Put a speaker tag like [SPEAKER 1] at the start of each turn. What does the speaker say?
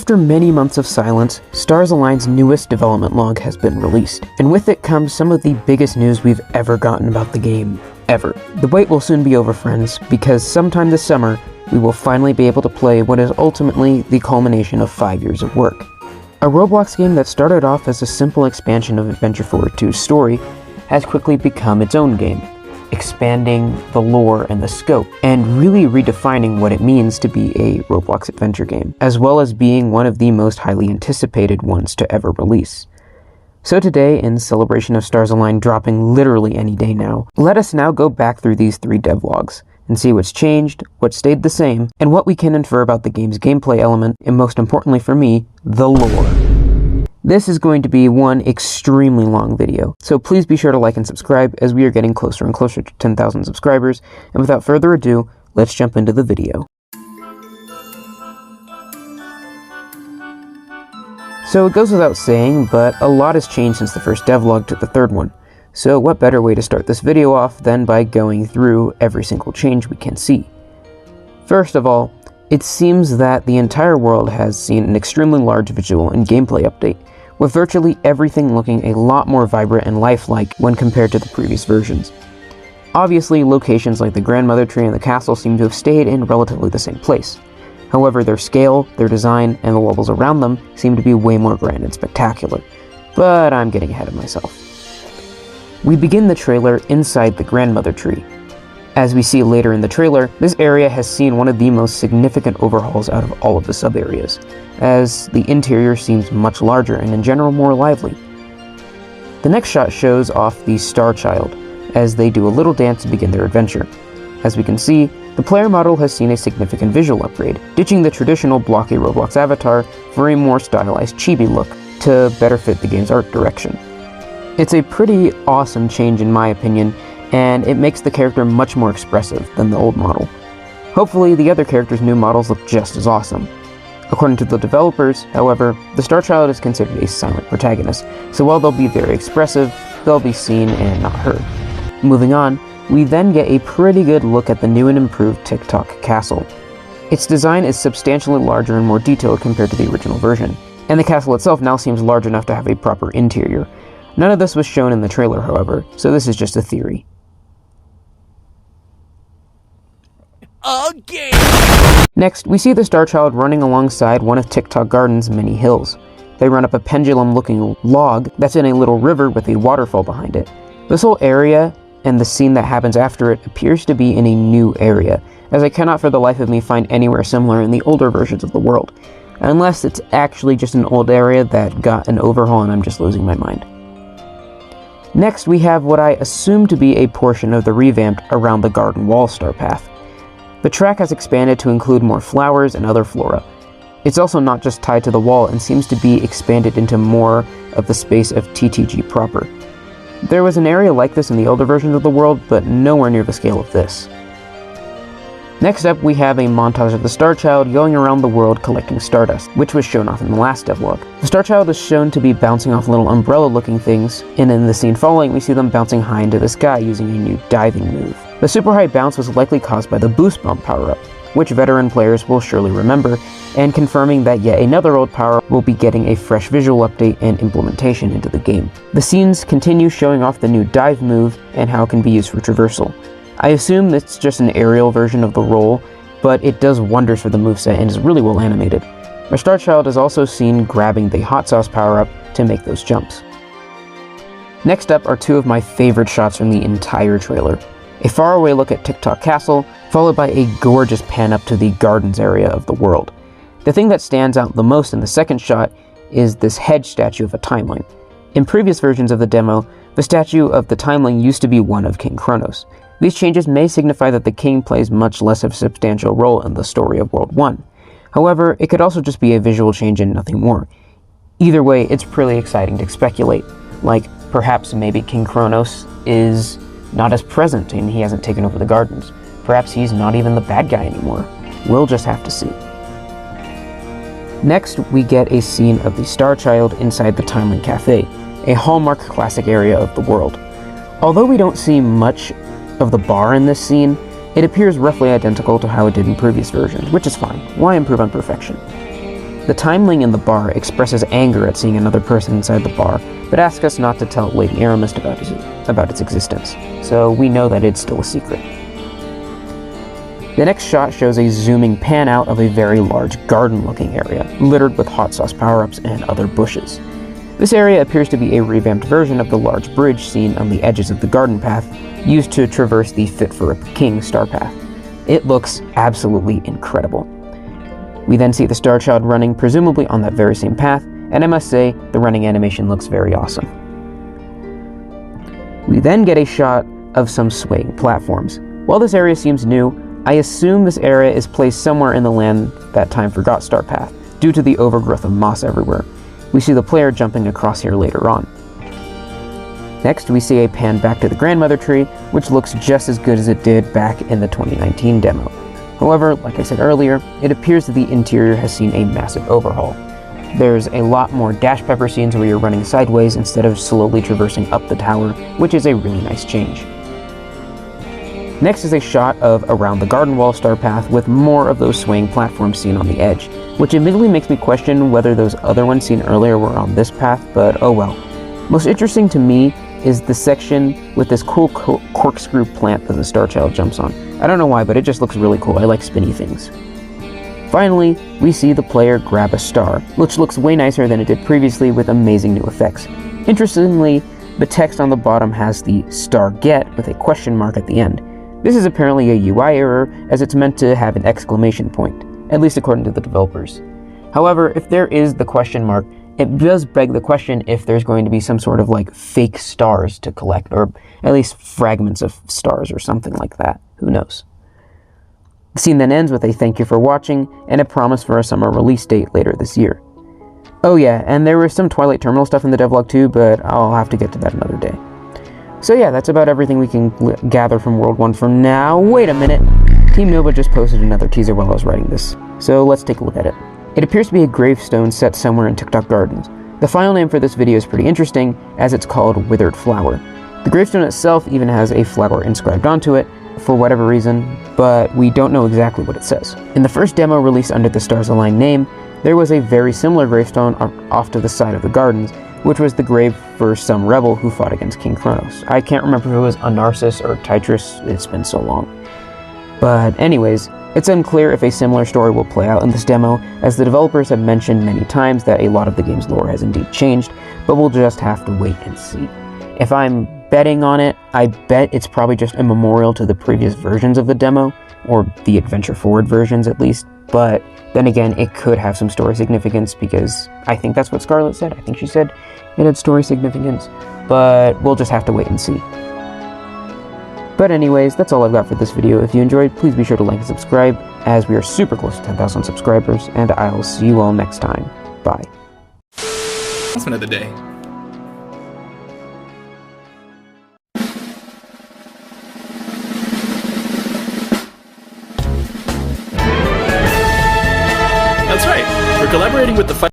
[SPEAKER 1] After many months of silence, Stars Align's newest development log has been released, and with it comes some of the biggest news we've ever gotten about the game, ever. The wait will soon be over, friends, because sometime this summer, we will finally be able to play what is ultimately the culmination of 5 years of work. A Roblox game that started off as a simple expansion of Adventure Forward 2's story has quickly become its own game, expanding the lore and the scope, and really redefining what it means to be a Roblox adventure game, as well as being one of the most highly anticipated ones to ever release. So today, in celebration of Stars Align dropping literally any day now, let us now go back through these 3 devlogs and see what's changed, what stayed the same, and what we can infer about the game's gameplay element, and most importantly for me, the lore. This is going to be one extremely long video, so please be sure to like and subscribe as we are getting closer and closer to 10,000 subscribers, and without further ado, let's jump into the video. So it goes without saying, but a lot has changed since the first devlog to the third one. So what better way to start this video off than by going through every single change we can see. First of all, it seems that the entire world has seen an extremely large visual and gameplay update, with virtually everything looking a lot more vibrant and lifelike when compared to the previous versions. Obviously, locations like the grandmother tree and the castle seem to have stayed in relatively the same place. However, their scale, their design, and the levels around them seem to be way more grand and spectacular. But I'm getting ahead of myself. We begin the trailer inside the grandmother tree. As we see later in the trailer, this area has seen one of the most significant overhauls out of all of the sub-areas, as the interior seems much larger and in general more lively. The next shot shows off the Star Child, as they do a little dance to begin their adventure. As we can see, the player model has seen a significant visual upgrade, ditching the traditional blocky Roblox avatar for a more stylized chibi look to better fit the game's art direction. It's a pretty awesome change in my opinion, and it makes the character much more expressive than the old model. Hopefully, the other characters' new models look just as awesome. According to the developers, however, the Star Child is considered a silent protagonist, so while they'll be very expressive, they'll be seen and not heard. Moving on, we then get a pretty good look at the new and improved TikTok castle. Its design is substantially larger and more detailed compared to the original version, and the castle itself now seems large enough to have a proper interior. None of this was shown in the trailer, however, so this is just a theory. Again! Next, we see the Star Child running alongside one of TikTok Garden's many hills. They run up a pendulum-looking log that's in a little river with a waterfall behind it. This whole area and the scene that happens after it appears to be in a new area, as I cannot for the life of me find anywhere similar in the older versions of the world, unless it's actually just an old area that got an overhaul and I'm just losing my mind. Next, we have what I assume to be a portion of the revamped Around the Garden Wall Star Path. The track has expanded to include more flowers and other flora. It's also not just tied to the wall and seems to be expanded into more of the space of TTG proper. There was an area like this in the older versions of the world, but nowhere near the scale of this. Next up, we have a montage of the Star Child going around the world collecting Stardust, which was shown off in the last devlog. The Star Child is shown to be bouncing off little umbrella-looking things, and in the scene following, we see them bouncing high into the sky using a new diving move. The super high bounce was likely caused by the Boost Bump power-up, which veteran players will surely remember, and confirming that yet another old power will be getting a fresh visual update and implementation into the game. The scenes continue showing off the new dive move and how it can be used for traversal. I assume it's just an aerial version of the roll, but it does wonders for the moveset and is really well animated. Our Star Child is also seen grabbing the Hot Sauce power-up to make those jumps. Next up are 2 of my favorite shots from the entire trailer. A faraway look at TikTok Castle, followed by a gorgeous pan up to the gardens area of the world. The thing that stands out the most in the second shot is this hedge statue of a timeline. In previous versions of the demo, the statue of the timeline used to be one of King Kronos. These changes may signify that the king plays much less of a substantial role in the story of World 1. However, it could also just be a visual change and nothing more. Either way, it's pretty exciting to speculate. Like, perhaps maybe King Kronos is not as present and he hasn't taken over the gardens. Perhaps he's not even the bad guy anymore. We'll just have to see. Next, we get a scene of the Star Child inside the Timeline Cafe, a hallmark classic area of the world. Although we don't see much of the bar in this scene, it appears roughly identical to how it did in previous versions, which is fine. Why improve on perfection? The timeling in the bar expresses anger at seeing another person inside the bar, but asks us not to tell Lady Aramis about its existence, so we know that it's still a secret. The next shot shows a zooming pan out of a very large garden-looking area, littered with hot sauce power-ups and other bushes. This area appears to be a revamped version of the large bridge seen on the edges of the garden path, used to traverse the Fit for a King star path. It looks absolutely incredible. We then see the Star Child running, presumably on that very same path, and I must say, the running animation looks very awesome. We then get a shot of some swaying platforms. While this area seems new, I assume this area is placed somewhere in the land that time forgot star path, due to the overgrowth of moss everywhere. We see the player jumping across here later on. Next, we see a pan back to the grandmother tree, which looks just as good as it did back in the 2019 demo. However, like I said earlier, it appears that the interior has seen a massive overhaul. There's a lot more dash pepper scenes where you're running sideways instead of slowly traversing up the tower, which is a really nice change. Next is a shot of around the garden wall star path with more of those swaying platforms seen on the edge, which admittedly makes me question whether those other ones seen earlier were on this path, but oh well. Most interesting to me is the section with this cool corkscrew plant that the Star Child jumps on. I don't know why, but it just looks really cool. I like spinny things. Finally, we see the player grab a star, which looks way nicer than it did previously with amazing new effects. Interestingly, the text on the bottom has the star get with a question mark at the end. This is apparently a UI error, as it's meant to have an exclamation point, at least according to the developers. However, if there is the question mark, it does beg the question if there's going to be some sort of like fake stars to collect, or at least fragments of stars or something like that. Who knows? The scene then ends with a thank you for watching and a promise for a summer release date later this year. Oh yeah, and there was some Twilight Terminal stuff in the devlog too, but I'll have to get to that another day. So yeah, that's about everything we can gather from World 1 for now. Wait a minute! Team Nova just posted another teaser while I was writing this, so let's take a look at it. It appears to be a gravestone set somewhere in TikTok Gardens. The file name for this video is pretty interesting, as it's called Withered Flower. The gravestone itself even has a flower inscribed onto it, for whatever reason, but we don't know exactly what it says. In the first demo released under the Stars Align name, there was a very similar gravestone off to the side of the gardens, which was the grave for some rebel who fought against King Kronos. I can't remember if it was Anarsis or Titris, it's been so long. But anyways, it's unclear if a similar story will play out in this demo, as the developers have mentioned many times that a lot of the game's lore has indeed changed, but we'll just have to wait and see. If I'm betting on it, I bet it's probably just a memorial to the previous versions of the demo, or the Adventure Forward versions at least, but then again, it could have some story significance, because I think that's what Scarlett said. I think she said it had story significance, but we'll just have to wait and see. But anyways, that's all I've got for this video. If you enjoyed, please be sure to like and subscribe, as we are super close to 10,000 subscribers, and I'll see you all next time. Bye.
[SPEAKER 2] Announcement of the day. That's right. We're collaborating with the